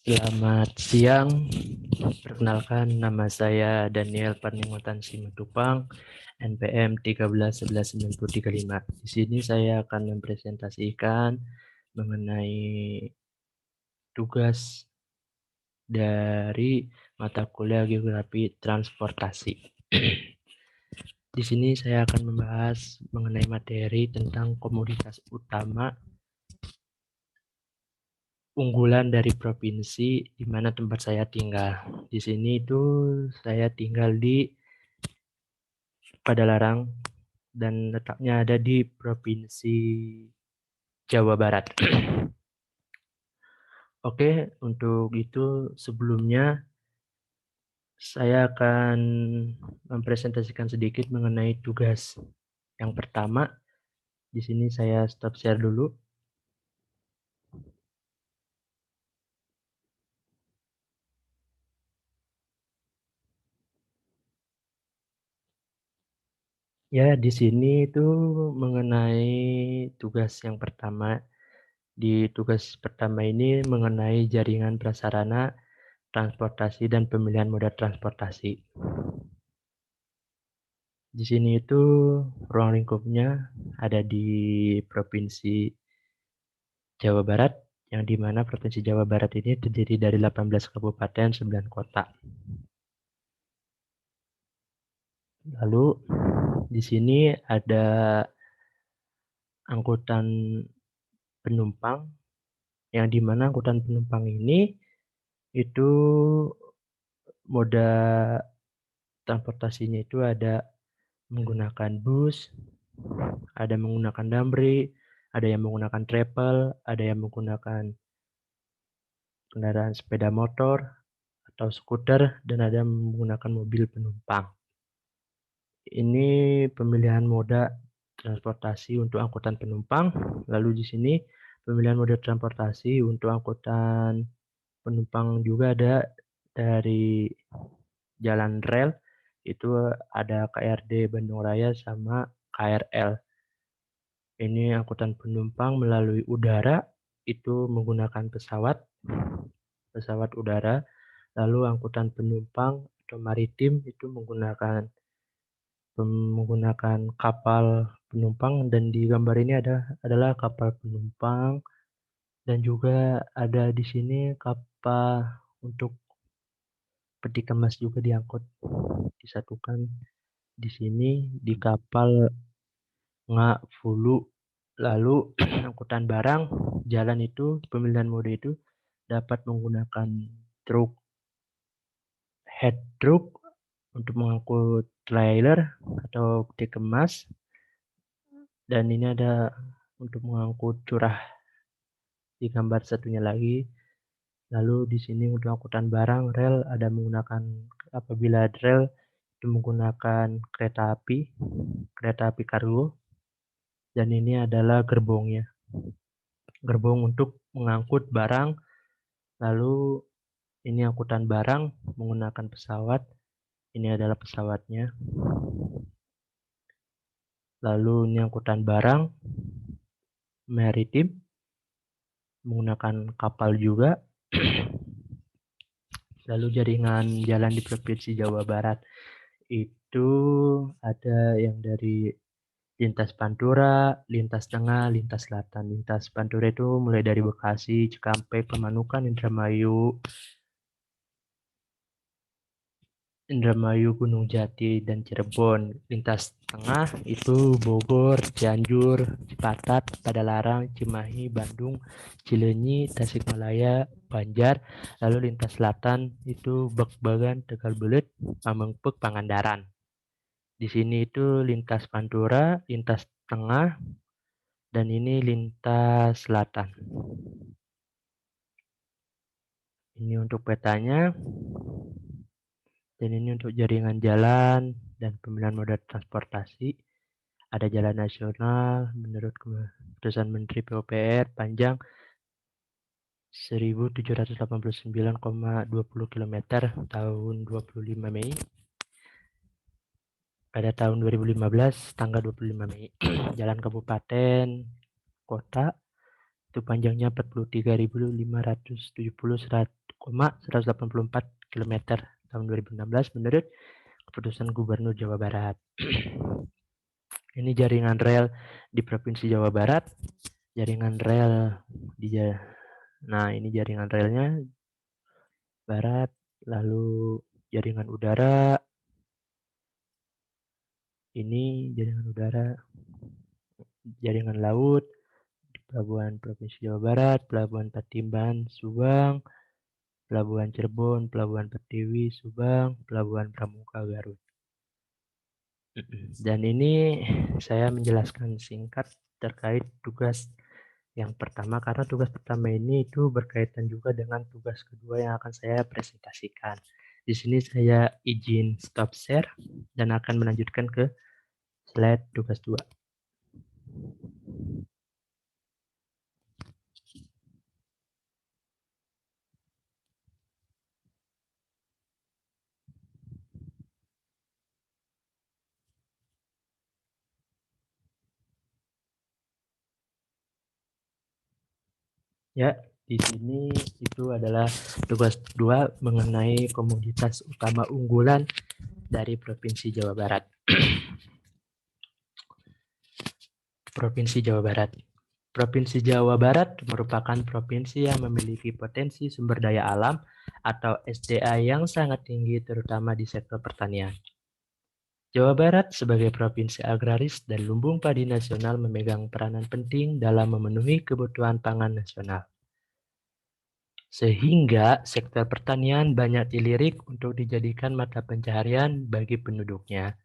Selamat siang, perkenalkan nama saya Daniel Paningotan Simatupang, NPM 13119035. Di sini saya akan mempresentasikan mengenai tugas dari mata kuliah Geografi Transportasi. Di sini saya akan membahas mengenai materi tentang komoditas utama unggulan dari provinsi di mana tempat saya tinggal. Di sini itu saya tinggal di Padalarang dan letaknya ada di Provinsi Jawa Barat. Oke, untuk itu sebelumnya saya akan mempresentasikan sedikit mengenai tugas. Yang pertama, di sini saya stop share dulu. Ya, di sini itu mengenai tugas yang pertama. Di tugas pertama ini mengenai jaringan prasarana transportasi dan pemilihan moda transportasi. Di sini itu ruang lingkupnya ada di Provinsi Jawa Barat, yang di mana Provinsi Jawa Barat ini terdiri dari 18 kabupaten, 9 kota. Lalu di sini ada angkutan penumpang, yang di mana angkutan penumpang ini itu moda transportasinya itu ada menggunakan bus, ada menggunakan damri, ada yang menggunakan travel, ada yang menggunakan kendaraan sepeda motor atau skuter, dan ada yang menggunakan mobil penumpang. Ini pemilihan moda transportasi untuk angkutan penumpang. Lalu di sini pemilihan moda transportasi untuk angkutan penumpang juga ada dari jalan rel, itu ada KRD Bandung Raya sama KRL. Ini angkutan penumpang melalui udara, itu menggunakan pesawat udara. Lalu angkutan penumpang atau maritim itu menggunakan kapal penumpang, dan di gambar ini adalah kapal penumpang, dan juga ada di sini kapal untuk peti kemas juga diangkut, disatukan di sini di kapal Nga Fulu. Lalu angkutan barang jalan itu, pemilihan mode itu dapat menggunakan truk, head truck untuk mengangkut trailer atau peti kemas, dan ini ada untuk mengangkut curah di gambar satunya lagi. Lalu di sini untuk angkutan barang rel ada menggunakan, apabila rel itu menggunakan kereta api kargo, dan ini adalah gerbongnya, gerbong untuk mengangkut barang. Lalu ini angkutan barang menggunakan pesawat, ini adalah pesawatnya. Lalu ini angkutan barang maritim menggunakan kapal juga. Lalu jaringan jalan di Provinsi Jawa Barat itu ada yang dari lintas Pantura, lintas Tengah, lintas Selatan. Lintas Pantura itu mulai dari Bekasi, Cikampek, Pemanukan, Indramayu, Gunung Jati, dan Cirebon. Lintas Tengah itu Bogor, Cianjur, Cipatat, Padalarang, Cimahi, Bandung, Cileunyi, Tasikmalaya, Banjar. Lalu lintas Selatan itu Bekbagan, Tegalbelet, Pamengpeuk, Pangandaran. Di sini itu lintas Pantura, lintas Tengah, dan ini lintas Selatan. Ini untuk petanya, dan ini untuk jaringan jalan dan pemilihan moda transportasi. Ada jalan nasional menurut keputusan Menteri PUPR panjang 1789,20 km tahun 25 Mei. Pada tahun 2015 tanggal 25 Mei. Jalan kabupaten, kota, Itu panjangnya 43.570,184 km tahun 2016 menurut keputusan Gubernur Jawa Barat. Ini jaringan rel di Provinsi Jawa Barat. Jaringan rel di Nah, ini jaringan relnya barat, lalu jaringan udara. Ini jaringan udara, jaringan laut, Pelabuhan Provinsi Jawa Barat, Pelabuhan Patimban, Subang, Pelabuhan Cirebon, Pelabuhan Pertiwi, Subang, Pelabuhan Pramuka, Garut. Dan ini saya menjelaskan singkat terkait tugas yang pertama, karena tugas pertama ini itu berkaitan juga dengan tugas kedua yang akan saya presentasikan. Di sini saya izin stop share dan akan melanjutkan ke slide tugas 2. Ya, di sini itu adalah tugas 2 mengenai komoditas utama unggulan dari Provinsi Jawa Barat. Provinsi Jawa Barat. Provinsi Jawa Barat merupakan provinsi yang memiliki potensi sumber daya alam atau SDA yang sangat tinggi terutama di sektor pertanian. Jawa Barat sebagai provinsi agraris dan lumbung padi nasional memegang peranan penting dalam memenuhi kebutuhan pangan nasional. Sehingga sektor pertanian banyak dilirik untuk dijadikan mata pencaharian bagi penduduknya.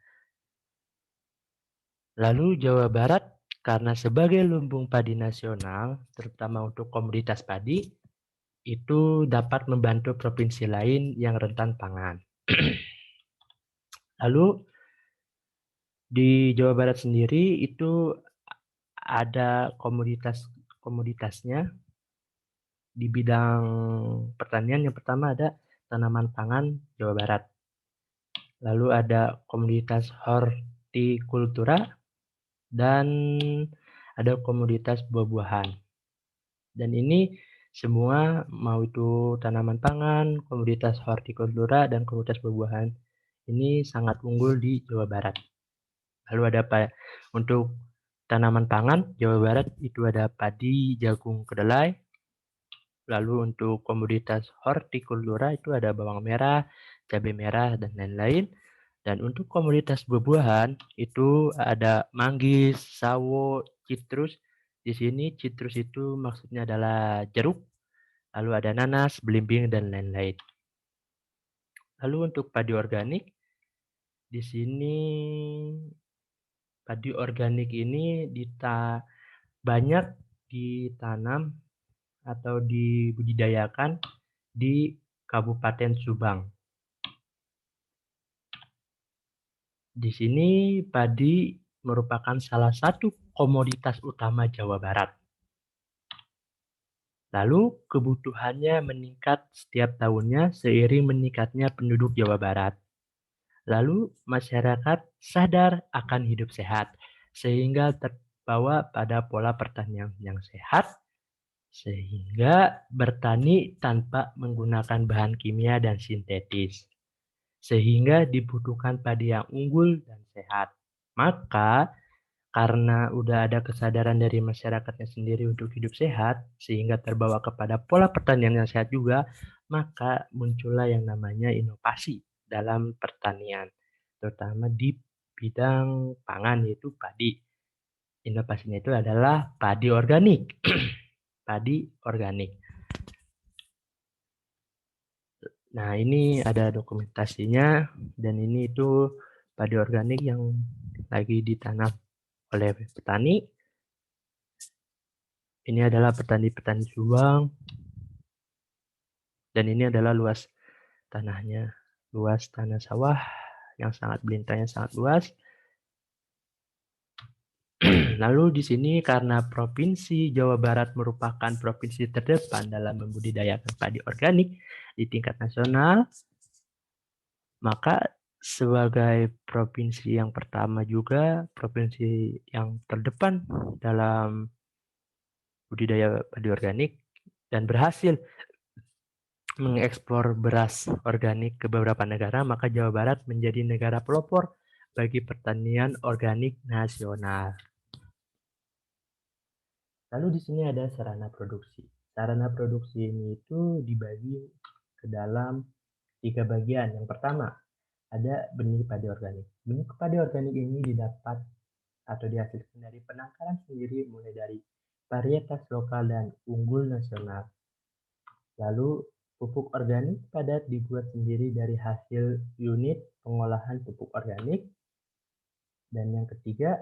Lalu Jawa Barat karena sebagai lumbung padi nasional, terutama untuk komoditas padi, itu dapat membantu provinsi lain yang rentan pangan. Lalu di Jawa Barat sendiri itu ada komoditasnya di bidang pertanian. Yang pertama ada tanaman pangan Jawa Barat. Lalu ada komoditas hortikultura dan ada komoditas buah-buahan. Dan ini semua mau itu tanaman pangan, komoditas hortikultura dan komoditas buah-buahan ini sangat unggul di Jawa Barat. Lalu ada untuk tanaman pangan Jawa Barat itu ada padi, jagung, kedelai. Lalu untuk komoditas hortikultura itu ada bawang merah, cabai merah, dan lain-lain. Dan untuk komoditas buah-buahan itu ada manggis, sawo, citrus. Di sini citrus itu maksudnya adalah jeruk. Lalu ada nanas, belimbing, dan lain-lain. Lalu untuk padi organik, di sini padi organik ini banyak ditanam atau dibudidayakan di Kabupaten Subang. Di sini padi merupakan salah satu komoditas utama Jawa Barat. Lalu kebutuhannya meningkat setiap tahunnya seiring meningkatnya penduduk Jawa Barat. Lalu masyarakat sadar akan hidup sehat sehingga terbawa pada pola pertanian yang sehat sehingga bertani tanpa menggunakan bahan kimia dan sintetis. Sehingga dibutuhkan padi yang unggul dan sehat. Maka karena udah ada kesadaran dari masyarakatnya sendiri untuk hidup sehat, sehingga terbawa kepada pola pertanian yang sehat juga, maka muncullah yang namanya inovasi dalam pertanian, terutama di bidang pangan yaitu padi. Inovasinya itu adalah padi organik. Padi organik. Nah, ini ada dokumentasinya dan ini itu padi organik yang lagi ditanam oleh petani. Ini adalah petani-petani Subang. Dan ini adalah luas tanahnya. Luas tanah sawah yang sangat belintangnya sangat luas. Lalu di sini karena Provinsi Jawa Barat merupakan provinsi terdepan dalam membudidayakan padi organik di tingkat nasional, maka sebagai provinsi yang pertama juga, provinsi yang terdepan dalam budidaya padi organik dan berhasil mengekspor beras organik ke beberapa negara, maka Jawa Barat menjadi negara pelopor bagi pertanian organik nasional. Lalu di sini ada sarana produksi. Sarana produksi ini itu dibagi ke dalam 3 bagian. Yang pertama, ada benih padi organik. Benih padi organik ini didapat atau dihasilkan dari penangkaran sendiri mulai dari varietas lokal dan unggul nasional. Lalu pupuk organik padat dibuat sendiri dari hasil unit pengolahan pupuk organik. Dan yang ketiga,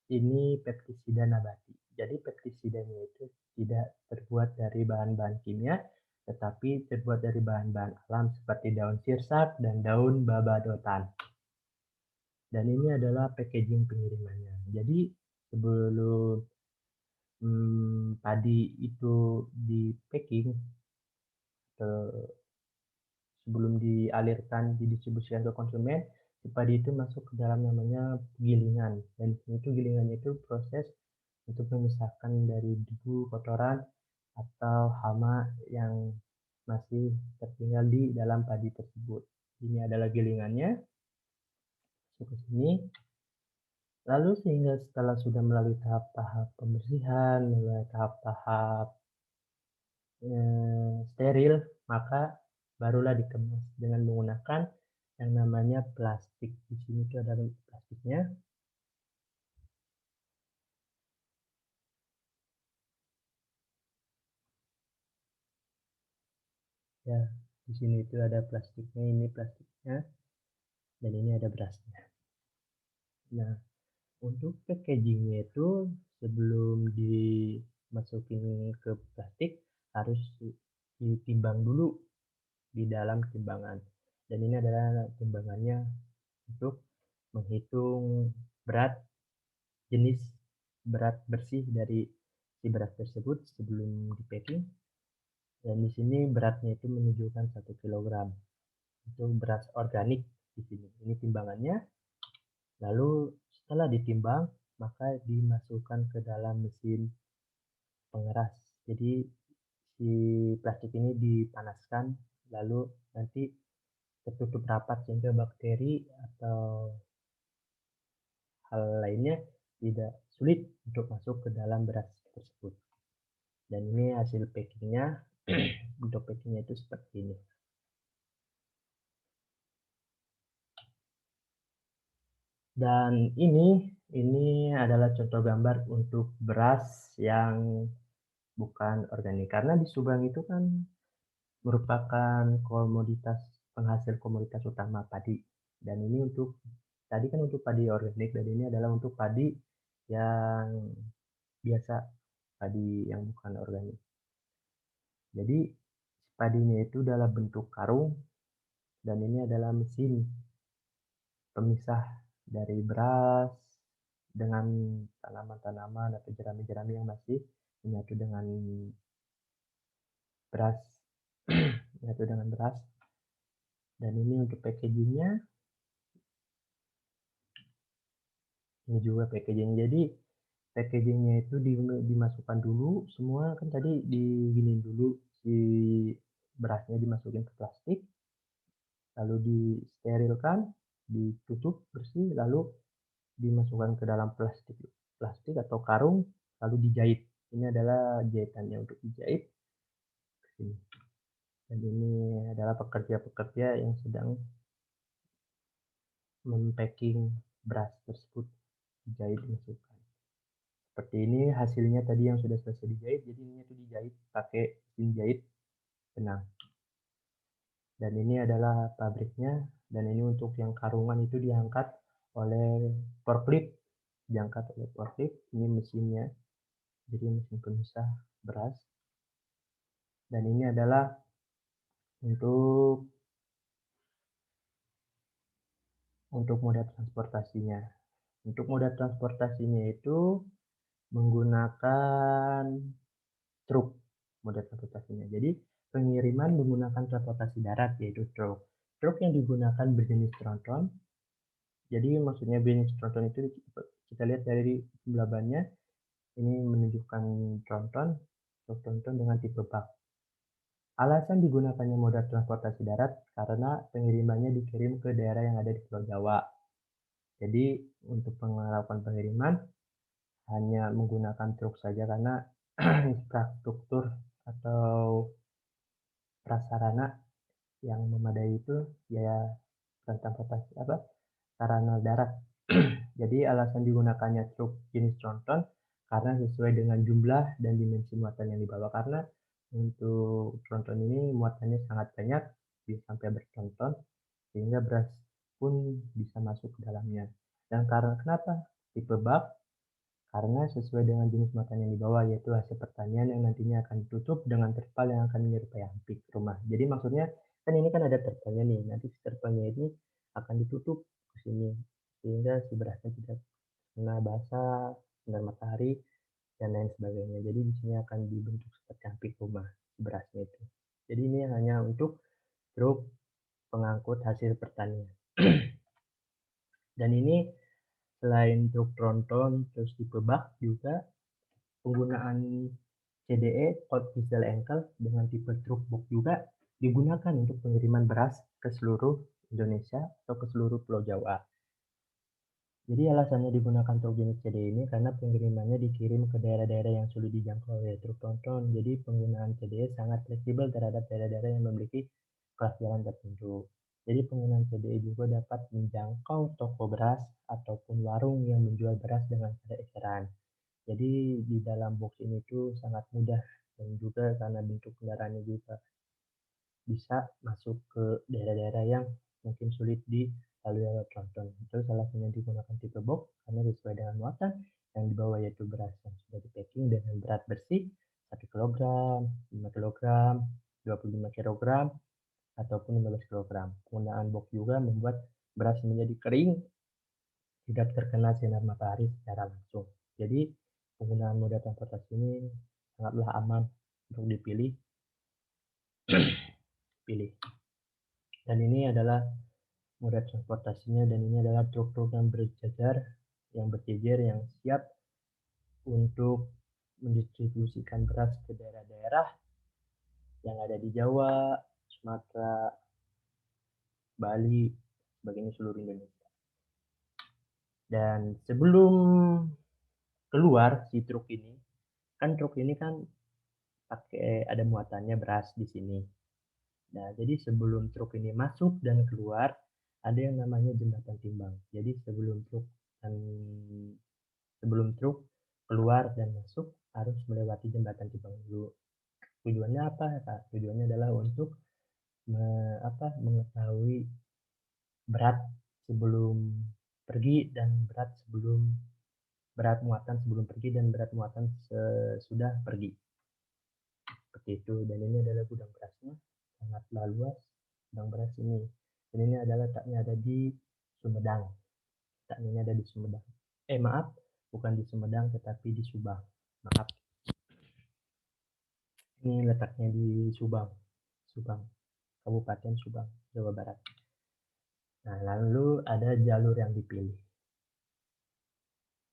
ini pestisida nabati. Jadi pestisidanya itu tidak terbuat dari bahan-bahan kimia, tetapi terbuat dari bahan-bahan alam seperti daun sirsak dan daun babadotan. Dan ini adalah packaging pengirimannya. Jadi sebelum padi itu di packing, sebelum dialirkan didistribusikan ke konsumen, si padi itu masuk ke dalam namanya gilingan. Dan itu gilingannya itu proses untuk memisahkan dari debu, kotoran, atau hama yang masih tertinggal di dalam padi tersebut. Ini adalah gilingannya. Masuk ke sini. Lalu sehingga setelah sudah melalui tahap-tahap pembersihan, melalui tahap-tahap steril, maka barulah dikemas dengan menggunakan yang namanya plastik. Di sini tuh ada plastiknya. Ya, di sini itu ada plastiknya, ini plastiknya, dan ini ada berasnya. Nah, untuk packagingnya itu sebelum dimasukin ke plastik harus ditimbang dulu di dalam timbangan. Dan ini adalah timbangannya untuk menghitung berat jenis berat bersih dari si beras tersebut sebelum di packing. Dan di sini beratnya itu menunjukkan 1 kg. Itu beras organik di sini. Ini timbangannya. Lalu setelah ditimbang, maka dimasukkan ke dalam mesin pengeras. Jadi si plastik ini dipanaskan, lalu nanti tertutup rapat sehingga bakteri atau hal lainnya tidak sulit untuk masuk ke dalam beras tersebut. Dan ini hasil packingnya. Untuk packingnya itu seperti ini. Dan ini adalah contoh gambar untuk beras yang bukan organik. Karena di Subang itu kan merupakan komoditas penghasil komoditas utama padi. Dan ini untuk tadi kan untuk padi organik, dan ini adalah untuk padi yang biasa, padi yang bukan organik. Jadi padinya itu dalam bentuk karung, dan ini adalah mesin pemisah dari beras dengan tanaman-tanaman atau jerami-jerami yang masih menyatu dengan beras. Menyatu dengan beras. Dan ini untuk packagingnya, ini juga packaging. Jadi packagingnya itu dimasukkan dulu semua, kan tadi diginin dulu si berasnya, dimasukin ke plastik, lalu disterilkan, ditutup bersih, lalu dimasukkan ke dalam plastik plastik atau karung, lalu dijahit. Ini adalah jahitannya untuk dijahit ke sini. Dan ini adalah pekerja-pekerja yang sedang mempacking beras tersebut, dijahit, dimasukkan. Seperti ini hasilnya tadi yang sudah selesai dijahit. Jadi ini tuh dijahit pakai mesin jahit benang. Dan ini adalah pabriknya. Dan ini untuk yang karungan itu diangkat oleh forklift, diangkat oleh forklift. Ini mesinnya, jadi mesin pemisah beras. Dan ini adalah untuk moda transportasinya. Untuk moda transportasinya itu menggunakan truk, moda transportasinya. Jadi pengiriman menggunakan transportasi darat, yaitu truk. Truk yang digunakan berjenis tronton. Jadi maksudnya berjenis tronton itu kita lihat dari jumlah bannya. Ini menunjukkan tronton, truk tronton dengan tipe bak. Alasan digunakannya moda transportasi darat karena pengirimannya dikirim ke daerah yang ada di Pulau Jawa. Jadi untuk melakukan pengiriman hanya menggunakan truk saja karena infrastruktur atau prasarana yang memadai itu ya transportasi sarana darat. Jadi alasan digunakannya truk jenis tronton karena sesuai dengan jumlah dan dimensi muatan yang dibawa. Karena untuk tronton ini muatannya sangat banyak, bisa sampai bertonton, sehingga beras pun bisa masuk ke dalamnya. Dan karena kenapa tipe bak? Karena sesuai dengan jenis muatan yang dibawa, yaitu hasil pertanian yang nantinya akan ditutup dengan terpal yang akan menyerupai ampik rumah. Jadi maksudnya kan ini kan ada terpalnya nih, nanti terpalnya ini akan ditutup ke sini sehingga si berasnya tidak kena basah, sinar matahari, dan lain sebagainya. Jadi di sini akan dibentuk seperti ampik rumah berasnya itu. Jadi ini hanya untuk truk pengangkut hasil pertanian. Dan ini selain truk tronton terus tipe bak juga penggunaan CDE Cold Diesel Engkel dengan tipe truk box juga digunakan untuk pengiriman beras ke seluruh Indonesia atau ke seluruh Pulau Jawa. Jadi alasannya digunakan truk jenis CD ini karena pengirimannya dikirim ke daerah-daerah yang sulit dijangkau oleh truk tronton. Jadi penggunaan CDE sangat fleksibel terhadap daerah-daerah yang memiliki kelas jalan tertentu. Jadi penggunaan CDE juga dapat menjangkau toko beras ataupun warung yang menjual beras dengan harga eceran. Jadi di dalam box ini tuh sangat mudah dan juga karena bentuk kendaraannya juga bisa masuk ke daerah-daerah yang mungkin sulit dilalui lewat tronton. Itu salah satunya digunakan tipe box karena sesuai dengan muatan yang dibawa yaitu beras yang sudah di packing dengan berat bersih 1 kg, 5 kg, 25 kg, ataupun 15 kg. Penggunaan box juga membuat beras menjadi kering, tidak terkena sinar matahari secara langsung. Jadi penggunaan moda transportasi ini sangatlah aman untuk dipilih. pilih. Dan ini adalah moda transportasinya dan ini adalah truk-truk yang berjajar, yang berjejer, yang siap untuk mendistribusikan beras ke daerah-daerah yang ada di Jawa, Sumatera, Bali, sebagainya seluruh Indonesia. Dan sebelum keluar si truk ini, kan truk ini kan pakai ada muatannya beras di sini. Nah, jadi sebelum truk ini masuk dan keluar, ada yang namanya jembatan timbang. Jadi sebelum truk keluar dan masuk harus melewati jembatan timbang dulu. Tujuannya apa? Nah, tujuannya adalah untuk mengetahui berat sebelum pergi dan berat muatan sebelum pergi dan berat muatan sesudah pergi. Seperti itu. Dan ini adalah gudang berasnya, sangatlah luas gudang beras ini. Dan ini adalah letaknya ada di Sumedang. Letaknya ini ada di Sumedang. Maaf, bukan di Sumedang tetapi di Subang. Maaf. Ini letaknya di Subang. Subang, Kabupaten Subang, Jawa Barat. Nah, lalu ada jalur yang dipilih.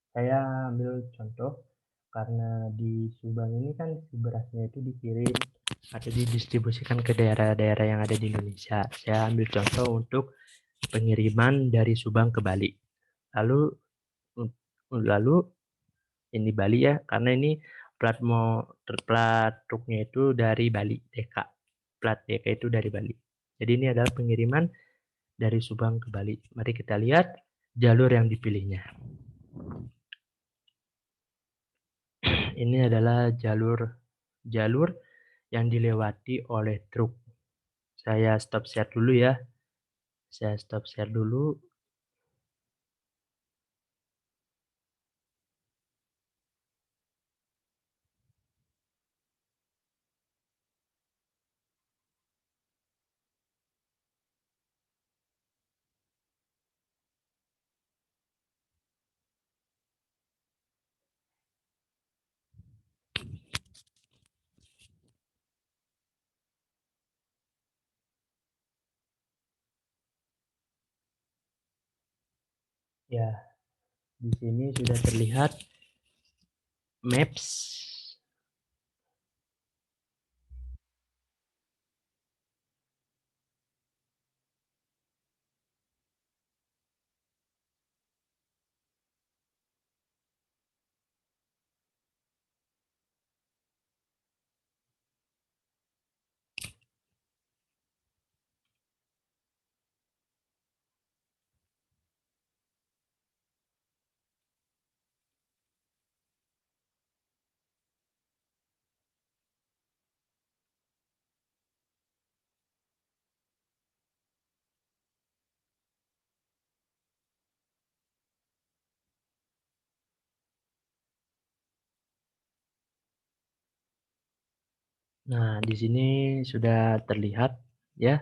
Saya ambil contoh karena di Subang ini kan berasnya itu dikirim atau didistribusikan ke daerah-daerah yang ada di Indonesia. Saya ambil contoh untuk pengiriman dari Subang ke Bali. Lalu ini Bali ya, karena ini plat truknya itu dari Bali, DK. Plat DK itu dari Bali. Jadi ini adalah pengiriman dari Subang ke Bali. Mari kita lihat jalur yang dipilihnya. Ini adalah jalur yang dilewati oleh truk. Saya stop share dulu ya. Saya stop share dulu. Ya, di sini sudah terlihat Maps. Nah, di sini sudah terlihat ya.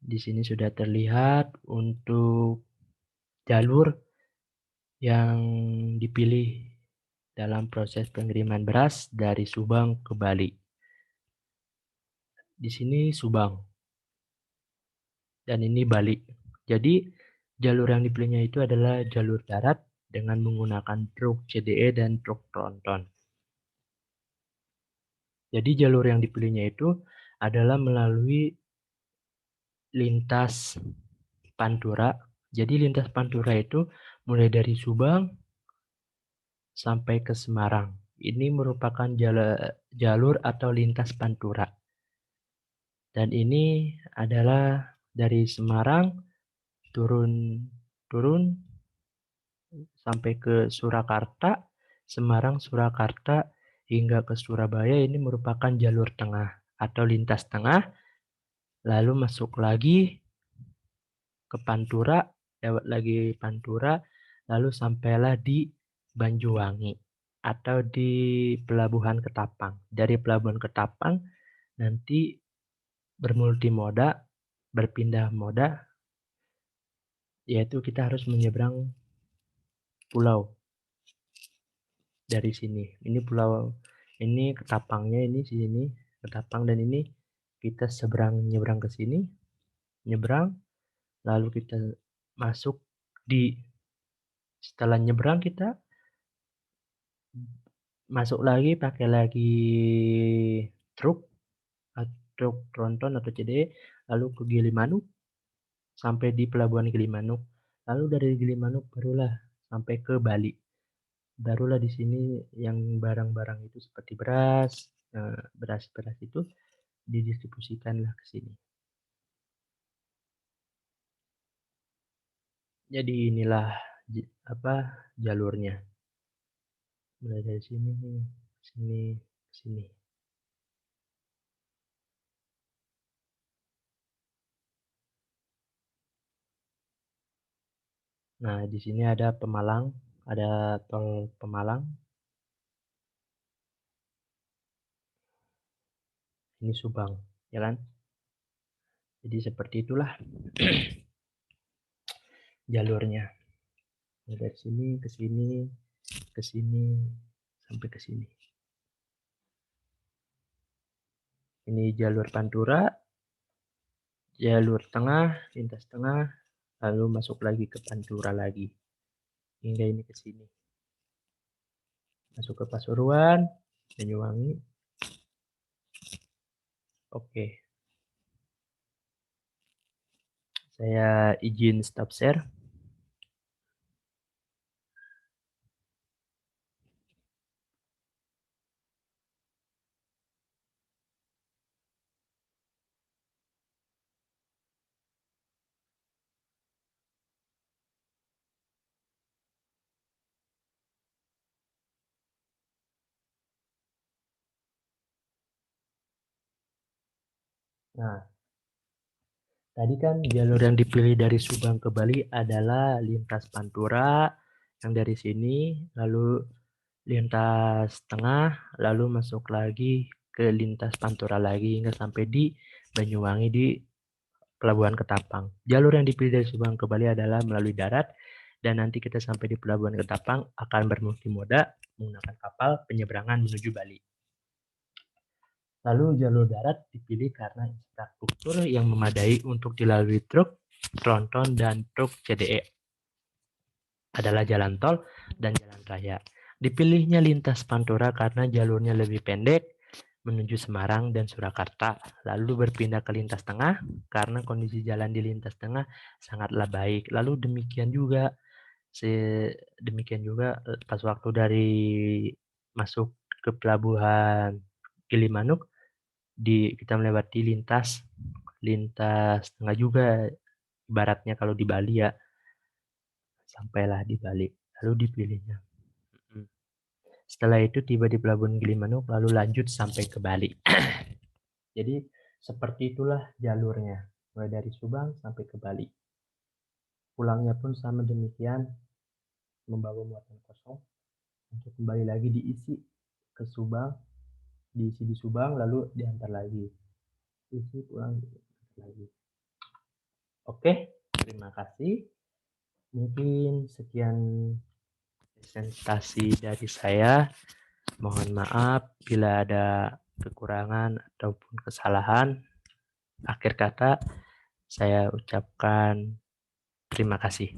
Di sini sudah terlihat untuk jalur yang dipilih dalam proses pengiriman beras dari Subang ke Bali. Di sini Subang dan ini Bali. Jadi jalur yang dipilihnya itu adalah jalur darat dengan menggunakan truk CDE dan truk tronton. Jadi jalur yang dipilihnya itu adalah melalui lintas Pantura. Jadi lintas Pantura itu mulai dari Subang sampai ke Semarang. Ini merupakan jalur atau lintas Pantura. Dan ini adalah dari Semarang turun turun sampai ke Surakarta, Semarang, Surakarta hingga ke Surabaya. Ini merupakan jalur tengah atau lintas tengah, lalu masuk lagi ke Pantura, lewat lagi Pantura, lalu sampailah di Banyuwangi atau di Pelabuhan Ketapang. Dari Pelabuhan Ketapang nanti bermultimoda, berpindah moda, yaitu kita harus menyeberang pulau dari sini. Ini pulau, ini Ketapangnya, ini sini Ketapang, dan ini kita nyebrang ke sini, nyebrang, lalu kita masuk di, setelah nyebrang kita masuk lagi, pakai lagi truk truk tronton atau CDE, lalu ke Gilimanuk sampai di pelabuhan Gilimanuk. Lalu dari Gilimanuk barulah sampai ke Bali. Barulah di sini yang barang-barang itu seperti beras, beras-beras itu didistribusikanlah ke sini. Jadi inilah jalurnya. Mulai dari sini, sini, sini. Nah, di sini ada Pemalang, ada tol Pemalang. Ini Subang, ya kan? Jadi seperti itulah jalurnya. Dari sini ke sini, ke sini, sampai ke sini. Ini jalur Pantura, jalur tengah, lintas tengah, lalu masuk lagi ke Pantura lagi. Hingga ini ke sini. Masuk ke Pasuruan, Banyuwangi. Oke. Saya izin stop share. Nah, tadi kan jalur yang dipilih dari Subang ke Bali adalah lintas Pantura yang dari sini, lalu lintas tengah, lalu masuk lagi ke lintas Pantura lagi hingga sampai di Banyuwangi di Pelabuhan Ketapang. Jalur yang dipilih dari Subang ke Bali adalah melalui darat, dan nanti kita sampai di Pelabuhan Ketapang akan bermultimoda menggunakan kapal penyeberangan menuju Bali. Lalu jalur darat dipilih karena infrastruktur yang memadai untuk dilalui truk, tronton, dan truk CDE adalah jalan tol dan jalan raya. Dipilihnya lintas Pantura karena jalurnya lebih pendek menuju Semarang dan Surakarta. Lalu berpindah ke lintas tengah karena kondisi jalan di lintas tengah sangatlah baik. Lalu demikian juga pas waktu dari masuk ke pelabuhan Gilimanuk kita melewati lintas lintas tengah juga, ibaratnya kalau di Bali ya. Sampailah di Bali, lalu dipilihnya. Setelah itu tiba di pelabuhan Gilimanuk, lalu lanjut sampai ke Bali. Jadi seperti itulah jalurnya, mulai dari Subang sampai ke Bali. Pulangnya pun sama demikian, membawa muatan kosong untuk kembali lagi diisi ke Subang, diisi di Subang, lalu diantar lagi, isi pulang diantar lagi. Oke, terima kasih. Mungkin sekian presentasi dari saya. Mohon maaf bila ada kekurangan ataupun kesalahan. Akhir kata, saya ucapkan terima kasih.